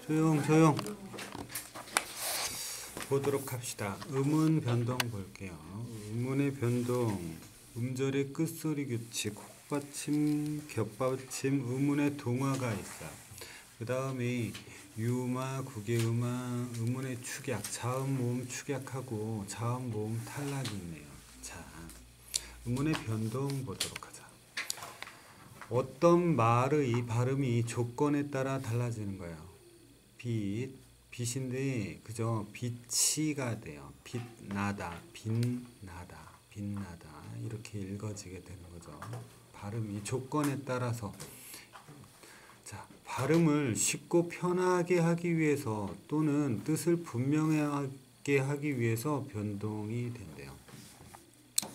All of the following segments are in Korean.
조용. 보도록 합시다. 음운 변동 볼게요. 음운의 변동, 음절의 끝소리 규칙, 혹받침, 겹받침, 음운의 동화가 있어요. 그 다음에 유마, 국외음화, 음운의 축약, 자음, 모음 축약하고 자음, 모음 탈락이 있네요. 자, 음운의 변동 보도록 하자. 어떤 말의 발음이 조건에 따라 달라지는 거예요. 빛인데 그죠? 빛이가 돼요. 빛나다, 빛나다 이렇게 읽어지게 되는 거죠. 발음이 조건에 따라서. 자, 발음을 쉽고 편하게 하기 위해서 또는 뜻을 분명하게 하기 위해서 변동이 된대요.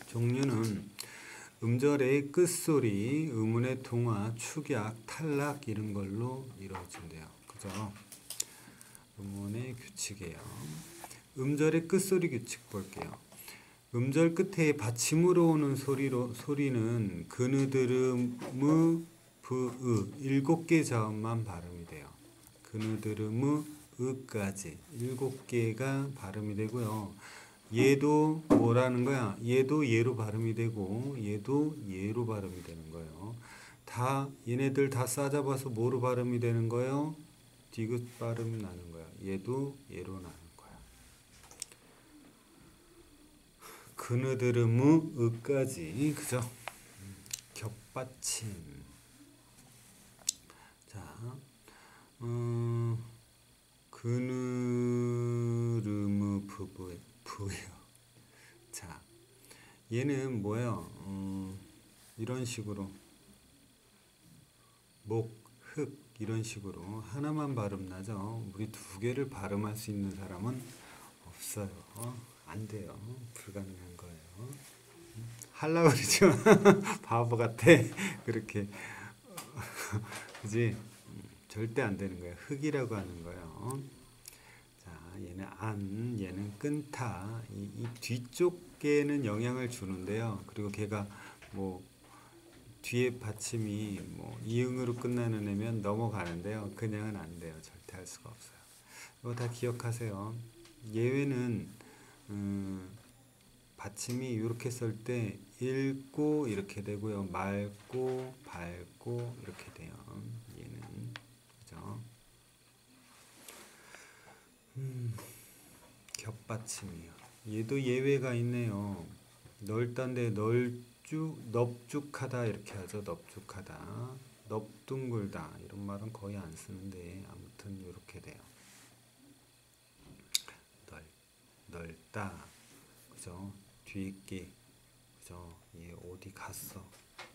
종류는 음절의 끝소리, 음운의 동화, 축약, 탈락 이런 걸로 이루어진대요. 그죠? 음운의 규칙이에요. 음절의 끝소리 규칙 볼게요. 음절 끝에 받침으로 오는 소리는 그느드름의 부의 7개 자음만 발음이 돼요. 그느드름의 의까지 7개가 발음이 되고요. 얘도 뭐라는 거야? 얘도 얘로 발음이 되고 얘도 얘로 발음이 되는 거예요. 다 얘네들 다 싸잡아서 뭐로 발음이 되는 거예요? 디귿 발음이 나는 거야. 얘도 얘로 나는 거야. 그느드름의 의까지 그죠? 겹받침. 자, 그느름의 부예요. 자, 얘는 뭐예요? 이런 식으로 목, 흑 이런 식으로 하나만 발음 나죠. 우리 두 개를 발음할 수 있는 사람은 없어요. 안 돼요. 불가능한 거예요. 하려고 그러죠. 바보 같아. 그렇게. 그지? 절대 안 되는 거예요. 흑이라고 하는 거예요. 자, 얘는 안, 얘는 끈타. 이 뒤쪽에는 영향을 주는데요. 그리고 걔가 뭐 뒤에 받침이 뭐 이응으로 끝나는 애면 넘어가는데요. 그냥은 안 돼요. 절대 할 수가 없어요. 이거 다 기억하세요. 예외는 받침이 이렇게 쓸 때 읽고 이렇게 되고요. 맑고 밝고 이렇게 돼요. 얘는 그죠? 겹받침이요. 얘도 예외가 있네요. 넓다인데 넙죽하다 이렇게 하죠. 넙죽하다, 넙둥글다 이런 말은 거의 안 쓰는데 아무튼 이렇게 돼요. 넓다, 그죠? 뒤에 게, 그죠? 얘 어디 갔어?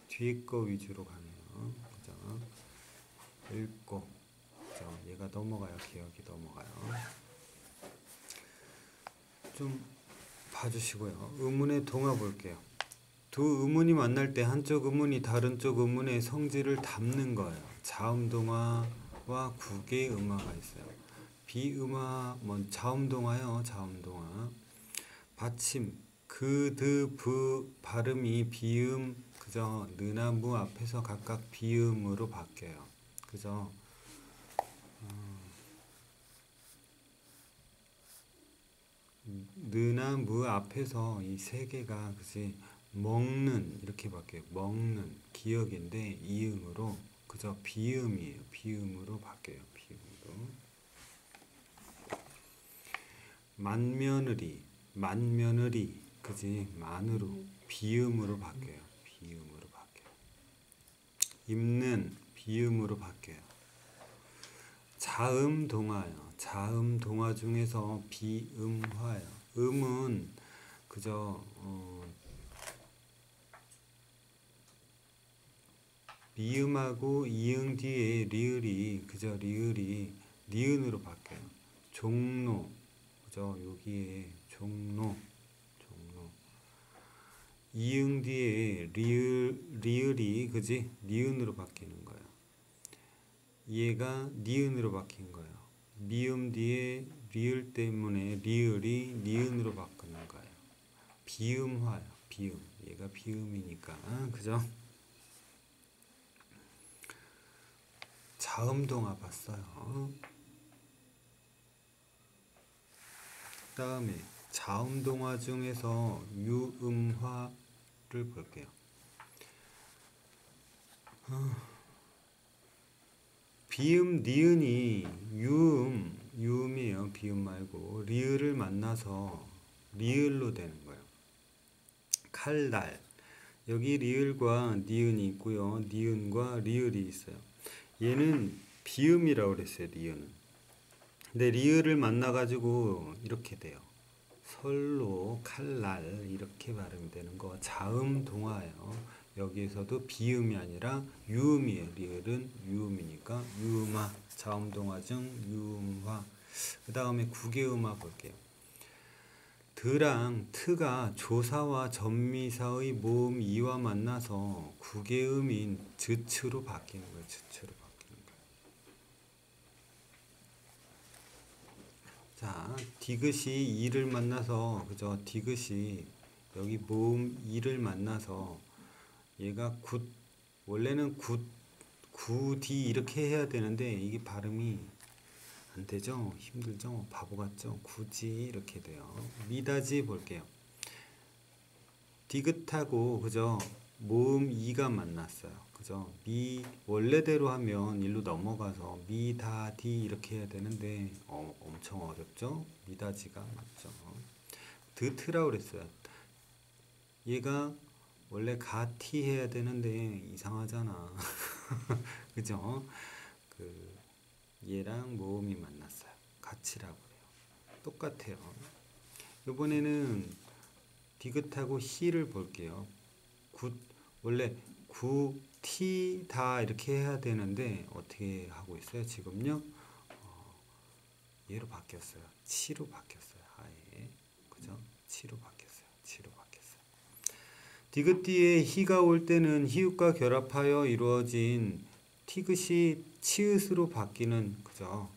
뒤에 거 위주로 가네요. 그죠? 읽고, 그죠? 얘가 넘어가요. 기억이 넘어가요. 좀 봐주시고요. 음운의 동화 볼게요. 두 음운이 만날 때 한쪽 음운이 다른 쪽 음운의 성질을 담는 거예요. 자음동화와 국외음화가 있어요. 비음화, 자음동화요. 자음동화. 받침, 그, 드, 부 발음이 비음, 그죠? 느나 무 앞에서 각각 비음으로 바뀌어요. 그죠? 느나 무 앞에서 이 세 개가 그지? 먹는 이렇게 바뀌어요. 먹는 기억인데 이음으로 그저 비음이에요. 비음으로 바뀌어요. 비음으로. 만며느리 그지? 만으로 비음으로 바뀌어요. 비음으로 바뀌어요. 입는 비음으로 바뀌어요. 자음동화요. 자음동화 중에서 비음화요. 음은 그저 미음하고 이응 뒤에 리을이 그저 리을이 니은으로 바뀌어요. 종로 그죠? 여기에 종로 이응 뒤에 리을이 그지? 니은으로 바뀌는 거예요. 얘가 니은으로 바뀐 거예요. 미음 뒤에 리을 때문에 리을이 니은으로 바뀌는 거예요. 비음화요. 비음. 얘가 비음이니까 그죠? 자음동화 봤어요. 그 다음에 자음동화 중에서 유음화를 볼게요. 비음, 니은이 유음이에요. 비음 말고 리을을 만나서 리을로 되는 거예요. 칼날, 여기 리을과 니은이 있고요. 니은과 리을이 있어요. 얘는 비음이라고 그랬어요. 리을은. 근데 리을을 만나가지고 이렇게 돼요. 설로, 칼날 이렇게 발음이 되는 거 자음동화예요. 여기에서도 비음이 아니라 유음이에요. 리을은 유음이니까 유음화, 자음동화 중 유음화. 그 다음에 구개음화 볼게요. 드랑 트가 조사와 전미사의 모음 이와 만나서 구개음인 즈츠로 바뀌는 거예요. 즈츠로 바뀌는 거예요. 자, 디귿이 이를 만나서 그죠? 디귿이 여기 모음 이를 만나서 얘가 원래는 굿디 이렇게 해야 되는데 이게 발음이 안 되죠? 힘들죠? 바보 같죠? 굳이 이렇게 돼요. 미다지 볼게요. 디귿하고 그죠? 모음 이가 만났어요. 그죠? 원래대로 하면 일로 넘어가서 미다디 이렇게 해야 되는데 엄청 어렵죠? 미다지가 맞죠? 드트라고 그랬어요. 얘가 원래 가티 해야 되는데 이상하잖아. 그죠? 얘랑 모음이 만났어요. 같이라고 해요. 똑같아요. 이번에는 디귿하고 히를 볼게요. 원래 티 다 이렇게 해야 되는데 어떻게 하고 있어요? 지금요? 얘로 바뀌었어요. 치로 바뀌었어요. 아예. 그죠? 치로 바뀌었어요. 치로 바뀌었어요. 디귿 뒤에 히가 올 때는 히읗과 결합하여 이루어진 티귿이 치읓으로 바뀌는 그죠?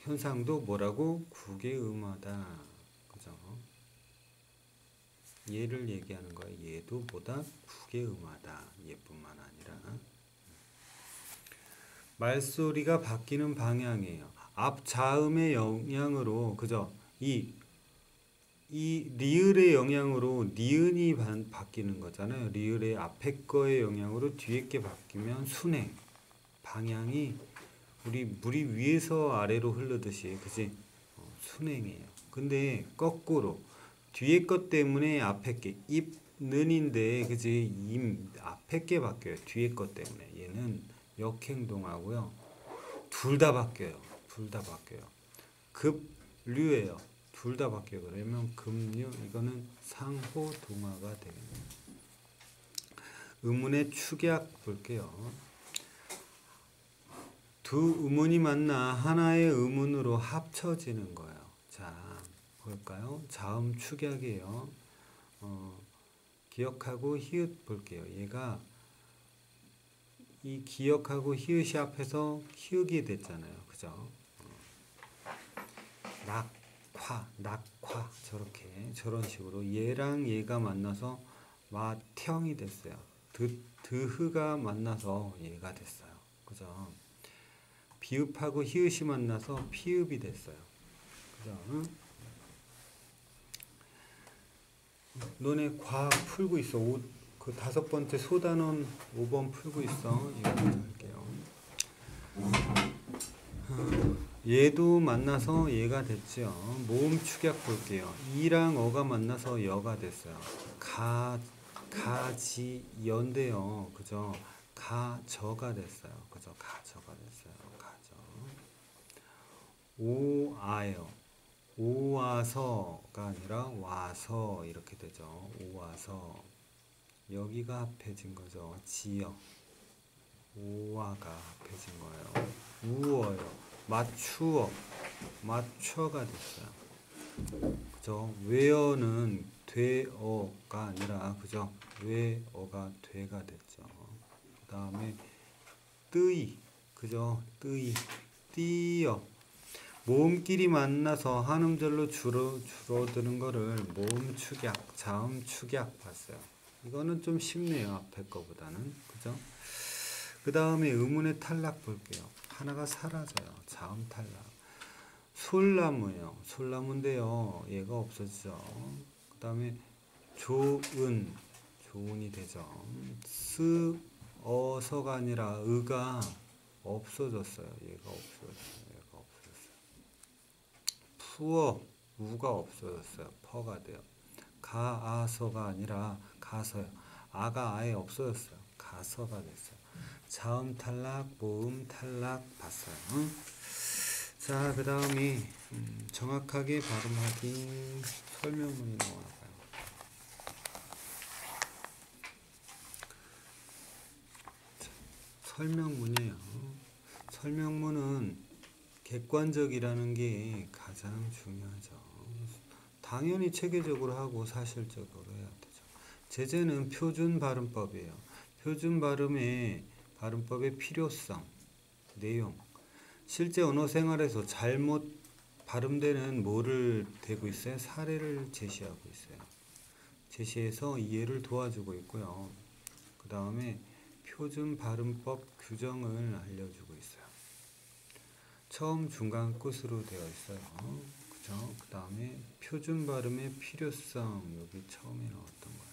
현상도 뭐라고? 구개음하다. 그죠? 얘를 얘기하는 거예요. 얘도 보다 구개음하다. 얘뿐만 아니라 말소리가 바뀌는 방향이에요. 앞 자음의 영향으로 그죠? 이 리을의 영향으로 니은이 바뀌는 거잖아요. 리을의 앞에 거의 영향으로 뒤에 게 바뀌면 순행 방향이 우리 물이 위에서 아래로 흐르듯이 그지? 순행이에요. 근데 거꾸로 뒤에 것 때문에 앞에 게 입는인데 그지? 앞에 게 바뀌어요. 뒤에 것 때문에 얘는 역행동하고요. 둘 다 바뀌어요. 둘 다 바뀌어요. 급류예요. 둘 다 바뀌어요. 그러면 급류 이거는 상호 동화가 됩니다. 음운의 축약 볼게요. 두 음운이 만나 하나의 음운으로 합쳐지는 거예요. 자, 볼까요? 자음 축약이에요. 기역하고 히읗 볼게요. 얘가 이 기역하고 히읗이 앞에서 히읗이 됐잖아요. 그죠? 낙화 저런 식으로 얘랑 얘가 만나서 마평이 됐어요. 드흐가 만나서 얘가 됐어요. 그죠? 비읍하고 히읗이 만나서 피읍이 됐어요. 그죠? 너네 과학 풀고 있어. 그 5번째 소단원 5번 풀고 있어. 이거 할게요. 얘도 만나서 얘가 됐죠. 모음 축약 볼게요. 이랑 어가 만나서 여가 됐어요. 가지 연대요. 그죠? 가저가 됐어요. 그죠? 가저가 됐어요. 가저. 오아요. 오와서가 아니라 와서 이렇게 되죠. 오와서. 여기가 합해진 거죠. 지역. 오와가 합해진 거예요. 우어요. 맞추어가 됐어요. 그죠? 외어는 되어가 아니라 그죠? 외어가 되가 됐죠. 그 다음에 뜨이 그죠? 뜨이 띄어 모음끼리 만나서 한 음절로 줄어드는 거를 모음 축약, 자음 축약 봤어요. 이거는 좀 쉽네요. 앞에 거보다는 그죠? 그 다음에 음운의 탈락 볼게요. 하나가 사라져요. 자음 탈락. 솔나무예요. 솔나무인데요. 얘가 없어지죠. 그 다음에 조은이 되죠. 어서가 아니라 의가 없어졌어요. 얘가 없어졌어요. 우가 없어졌어요. 퍼가 돼요. 가아서가 아니라 가서요. 아가 아예 없어졌어요. 가서가 됐어요. 자음 탈락, 모음 탈락 봤어요. 자, 그 다음이 정확하게 발음하기 설명문이 나와요. 설명문이에요. 설명문은 객관적이라는 게 가장 중요하죠. 당연히 체계적으로 하고 사실적으로 해야 되죠. 제재는 표준 발음법이에요. 표준 발음법의 필요성, 내용. 실제 언어 생활에서 잘못 발음되는 뭐를 대고 있어요? 사례를 제시하고 있어요. 제시해서 이해를 도와주고 있고요. 그 다음에 표준 발음법 규정을 알려주고 있어요. 처음, 중간, 끝으로 되어 있어요. 그죠? 그 다음에 표준 발음의 필요성, 여기 처음에 나왔던 거예요.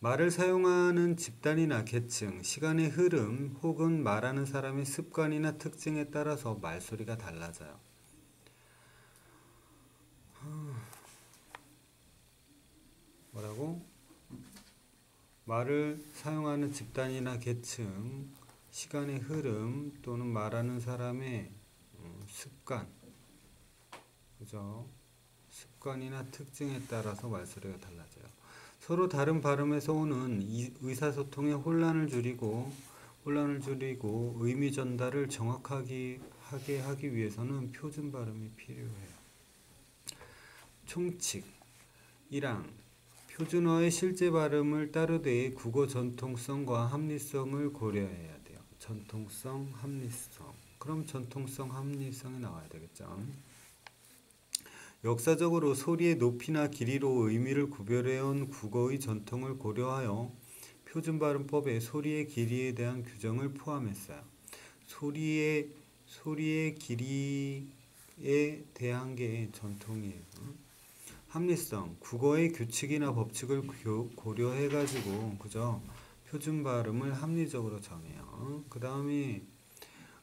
말을 사용하는 집단이나 계층, 시간의 흐름 혹은 말하는 사람의 습관이나 특징에 따라서 말소리가 달라져요. 뭐라고? 말을 사용하는 집단이나 계층, 시간의 흐름 또는 말하는 사람의 습관, 그죠? 습관이나 특징에 따라서 말소리가 달라져요. 서로 다른 발음에서 오는 의사소통의 혼란을 줄이고 의미 전달을 정확하게 하기 위해서는 표준 발음이 필요해요. 총칙 1항 표준어의 실제 발음을 따르되 국어 전통성과 합리성을 고려해야 돼요. 전통성, 합리성. 그럼 전통성, 합리성이 나와야 되겠죠. 역사적으로 소리의 높이나 길이로 의미를 구별해온 국어의 전통을 고려하여 표준 발음법에 소리의 길이에 대한 규정을 포함했어요. 소리의 길이에 대한 게 전통이에요. 합리성, 국어의 규칙이나 법칙을 고려해가지고, 그죠? 표준 발음을 합리적으로 정해요. 그 다음에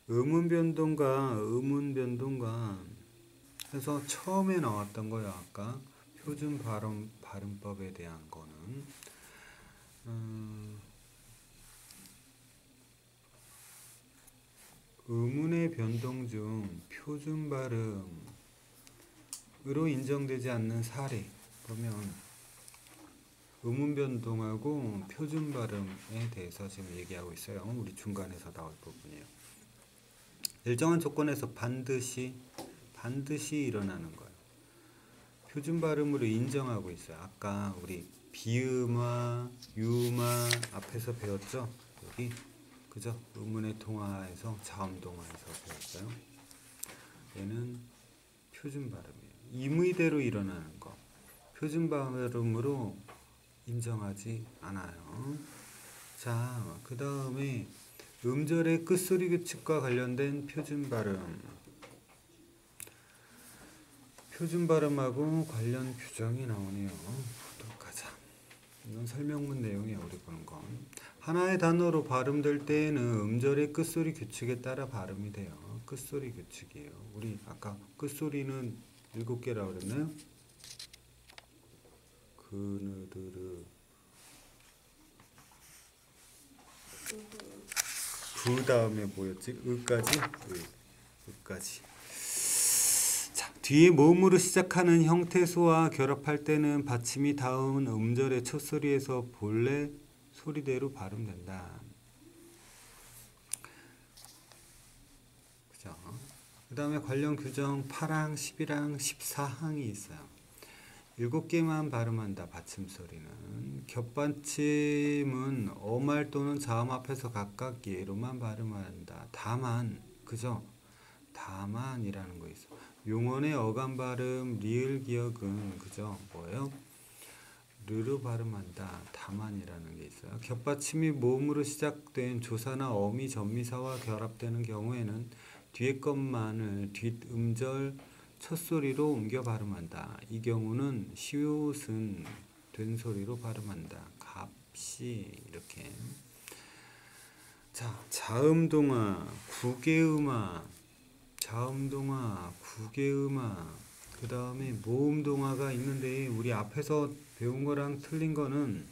음운 변동과 해서 처음에 나왔던 거예요. 아까 표준 발음법에 대한 거는 음운의 변동 중 표준 발음으로 인정되지 않는 사례 그러면 음운 변동하고 표준 발음에 대해서 지금 얘기하고 있어요. 우리 중간에서 나올 부분이에요. 일정한 조건에서 반드시 일어나는 거예요. 표준 발음으로 인정하고 있어요. 아까 우리 비음화, 유음화 앞에서 배웠죠? 여기 그죠? 음운의 동화에서 자음동화에서 배웠어요. 얘는 표준 발음이에요. 임의대로 일어나는 거. 표준 발음으로 인정하지 않아요. 자, 그 다음에 음절의 끝소리 규칙과 관련된 표준 발음. 표준 발음하고 관련 규정이 나오네요. 보도록 하자. 이건 설명문 내용이에요. 우리 보는 건. 하나의 단어로 발음될 때에는 음절의 끝소리 규칙에 따라 발음이 돼요. 끝소리 규칙이에요. 우리 아까 끝소리는 7개라고 그랬나요? 그느드르 그 다음에 뭐였지? 으까지? 으까지. 자, 뒤에 모음으로 시작하는 형태소와 결합할 때는 받침이 닿은 음절의 첫 소리에서 본래 소리대로 발음된다. 그죠? 그 다음에 관련 규정 8항, 11항, 14항이 있어요. 7개만 발음한다. 받침 소리는 겹받침은 어말 또는 자음 앞에서 각각 예로만 발음한다. 다만 그죠? 다만이라는 거 있어. 용언의 어감 발음 리을 기억은 그죠? 뭐예요? 르르 발음한다. 다만이라는 게 있어요. 겹받침이 모음으로 시작된 조사나 어미 전미사와 결합되는 경우에는 뒤에 것만을 뒷음절 첫소리로 옮겨 발음한다. 이 경우는 시옷은 된소리로 발음한다. 값이 이렇게. 자, 자음동화, 구개음화, 자음동화, 구개음화, 그 다음에 모음동화가 있는데 우리 앞에서 배운 거랑 틀린 거는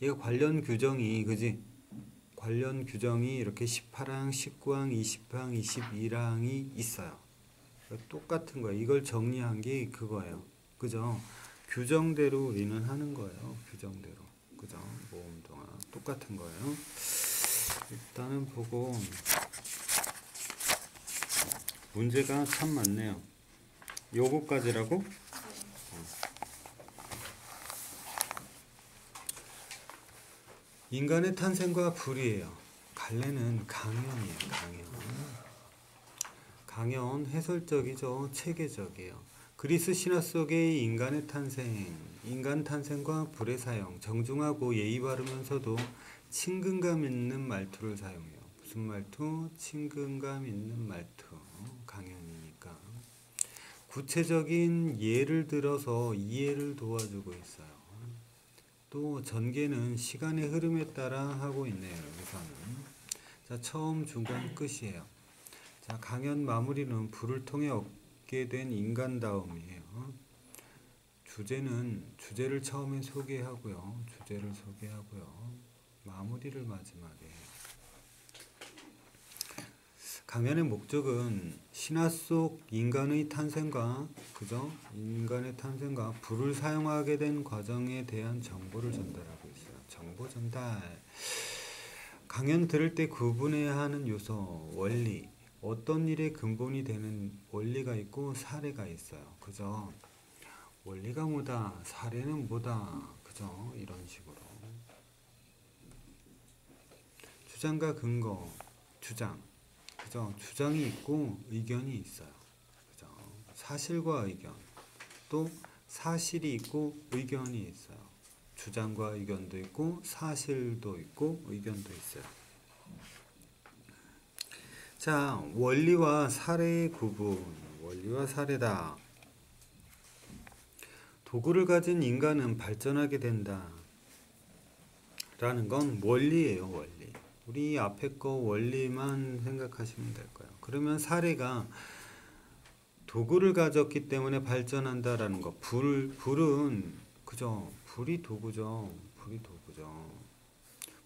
얘가 관련 규정이 그지? 관련 규정이 이렇게 18항, 19항, 20항, 22항이 있어요. 똑같은 거예요. 이걸 정리한 게 그거예요. 그죠? 규정대로 우리는 하는 거예요. 규정대로. 그죠? 모음동화 똑같은 거예요. 일단은 보고 문제가 참 많네요. 요거까지라고? 인간의 탄생과 불이에요. 갈래는 강연이에요. 강연 해설적이죠. 체계적이에요. 그리스 신화 속의 인간의 탄생, 인간 탄생과 불의 사용, 정중하고 예의 바르면서도 친근감 있는 말투를 사용해요. 무슨 말투? 친근감 있는 말투. 강연이니까. 구체적인 예를 들어서 이해를 도와주고 있어요. 또 전개는 시간의 흐름에 따라 하고 있네요. 여기서는. 자, 처음, 중간, 끝이에요. 자, 강연 마무리는 불을 통해 얻게 된 인간다움이에요. 주제를 처음에 소개하고요. 마무리를 마지막에 해요. 강연의 목적은 신화 속 인간의 탄생과 인간의 탄생과 불을 사용하게 된 과정에 대한 정보를 전달하고 있어요. 정보 전달. 강연 들을 때 구분해야 하는 요소, 원리. 어떤 일의 근본이 되는 원리가 있고 사례가 있어요. 그죠? 원리가 뭐다, 사례는 뭐다. 그죠? 이런 식으로. 주장과 근거, 주장. 그죠? 주장이 있고 의견이 있어요. 그죠? 사실과 의견. 또 사실이 있고 의견이 있어요. 주장과 의견도 있고 사실도 있고 의견도 있어요. 자, 원리와 사례의 구분. 원리와 사례다. 도구를 가진 인간은 발전하게 된다. 라는 건 원리예요. 원리. 우리 앞에 거 원리만 생각하시면 될 거예요. 그러면 사례가 도구를 가졌기 때문에 발전한다라는 거. 불은 그죠? 불이 도구죠.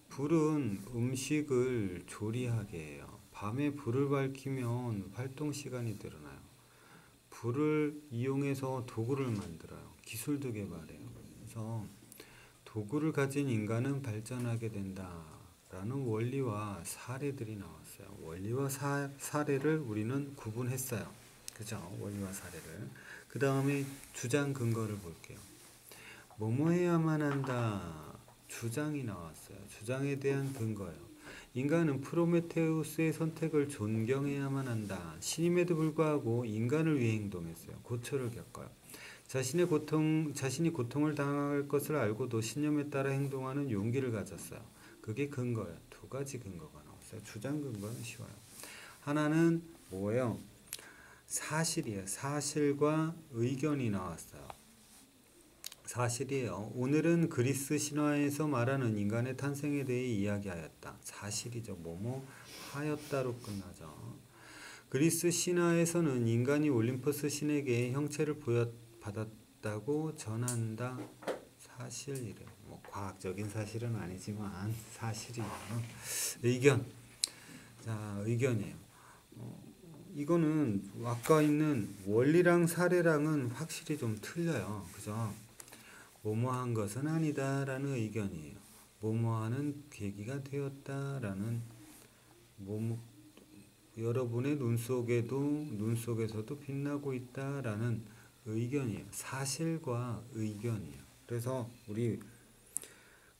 불은 음식을 조리하게 해요. 밤에 불을 밝히면 활동 시간이 늘어나요. 불을 이용해서 도구를 만들어요. 기술도 개발해요. 그래서 도구를 가진 인간은 발전하게 된다라는 원리와 사례들이 나왔어요. 원리와 사례를 우리는 구분했어요. 그죠? 원리와 사례를. 그 다음에 주장 근거를 볼게요. 뭐뭐 해야만 한다. 주장이 나왔어요. 주장에 대한 근거예요. 인간은 프로메테우스의 선택을 존경해야만 한다. 신임에도 불구하고 인간을 위해 행동했어요. 고초를 겪어요. 자신이 고통을 당할 것을 알고도 신념에 따라 행동하는 용기를 가졌어요. 그게 근거예요. 두 가지 근거가 나왔어요. 주장 근거는 쉬워요. 하나는 뭐예요? 사실이에요. 사실과 의견이 나왔어요. 사실이에요. 오늘은 그리스 신화에서 말하는 인간의 탄생에 대해 이야기하였다. 사실이죠. 뭐뭐 하였다로 끝나죠. 그리스 신화에서는 인간이 올림퍼스 신에게 형체를 받았다고 전한다. 사실이래요. 뭐 과학적인 사실은 아니지만 사실이에요. 의견. 자, 의견이에요. 이거는 아까 있는 원리랑 사례랑은 확실히 좀 틀려요. 그죠? 뭐뭐한 것은 아니다라는 의견이에요. 뭐뭐하는 계기가 되었다라는 여러분의 눈 속에서도 빛나고 있다라는 의견이에요. 사실과 의견이에요. 그래서 우리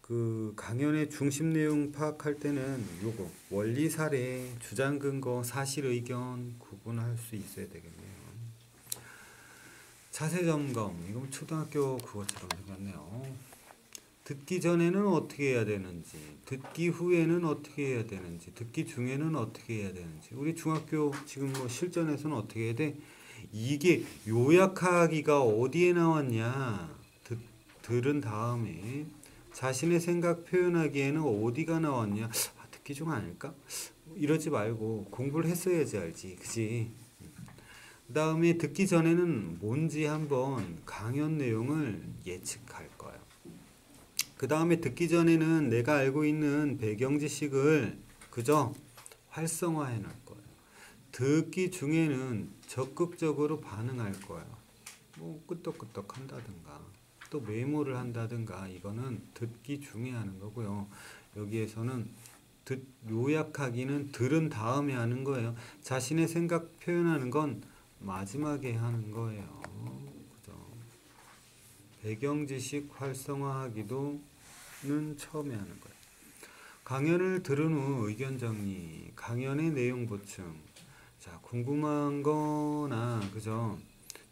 그 강연의 중심 내용 파악할 때는 요거 원리 사례, 주장 근거, 사실 의견 구분할 수 있어야 되겠네요. 자세 점검. 이건 초등학교 그것처럼 생겼네요. 듣기 전에는 어떻게 해야 되는지, 듣기 후에는 어떻게 해야 되는지, 듣기 중에는 어떻게 해야 되는지. 우리 중학교 지금 뭐 실전에서는 어떻게 해야 돼? 이게 요약하기가 어디에 나왔냐? 들은 다음에 자신의 생각 표현하기에는 어디가 나왔냐? 듣기 중 아닐까? 이러지 말고 공부를 했어야지 알지, 그지? 그 다음에 듣기 전에는 뭔지 한번 강연 내용을 예측할 거예요. 그 다음에 듣기 전에는 내가 알고 있는 배경 지식을 그저 활성화해 놓을 거예요. 듣기 중에는 적극적으로 반응할 거예요. 뭐 끄떡끄떡 한다든가 또 메모를 한다든가 이거는 듣기 중에 하는 거고요. 여기에서는 요약하기는 들은 다음에 하는 거예요. 자신의 생각 표현하는 건 마지막에 하는 거예요. 그죠? 배경 지식 활성화하기도 는 처음에 하는 거예요. 강연을 들은 후 의견 정리, 강연의 내용 보충. 자, 궁금한 거나 그죠?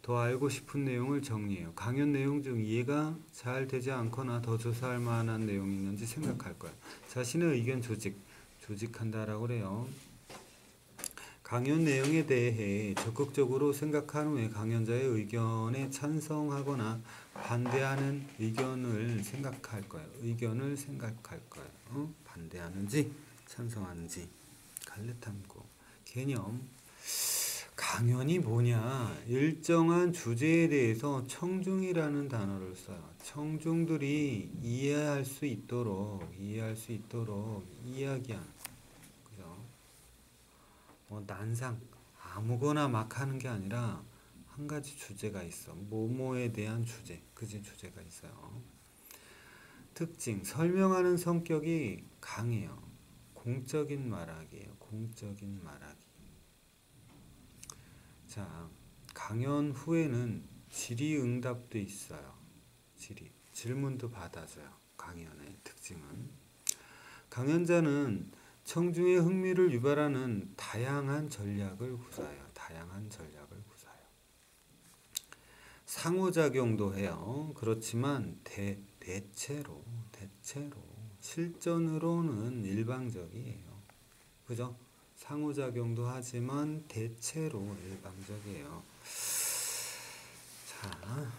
더 알고 싶은 내용을 정리해요. 강연 내용 중 이해가 잘 되지 않거나 더 조사할 만한 내용이 있는지 생각할 거예요. 자신의 의견 조직한다라고 그래요. 강연 내용에 대해 적극적으로 생각한 후에 강연자의 의견에 찬성하거나 반대하는 의견을 생각할 거예요. 의견을 생각할 거예요. 반대하는지 찬성하는지. 갈래탐구 개념. 강연이 뭐냐? 일정한 주제에 대해서 청중이라는 단어를 써요. 청중들이 이해할 수 있도록 이야기하는. 그죠? 난상 아무거나 막 하는 게 아니라 한 가지 주제가 있어. 뭐뭐에 대한 주제, 그지 주제가 있어요. 특징, 설명하는 성격이 강해요. 공적인 말하기예요. 공적인 말하기. 자, 강연 후에는 질의응답도 있어요. 질문도 받아줘요. 강연의 특징은 강연자는 청중의 흥미를 유발하는 다양한 전략을 구사해요. 상호작용도 해요. 그렇지만 대체로 실전으로는 일방적이에요. 그죠? 상호작용도 하지만 대체로 일방적이에요. 자,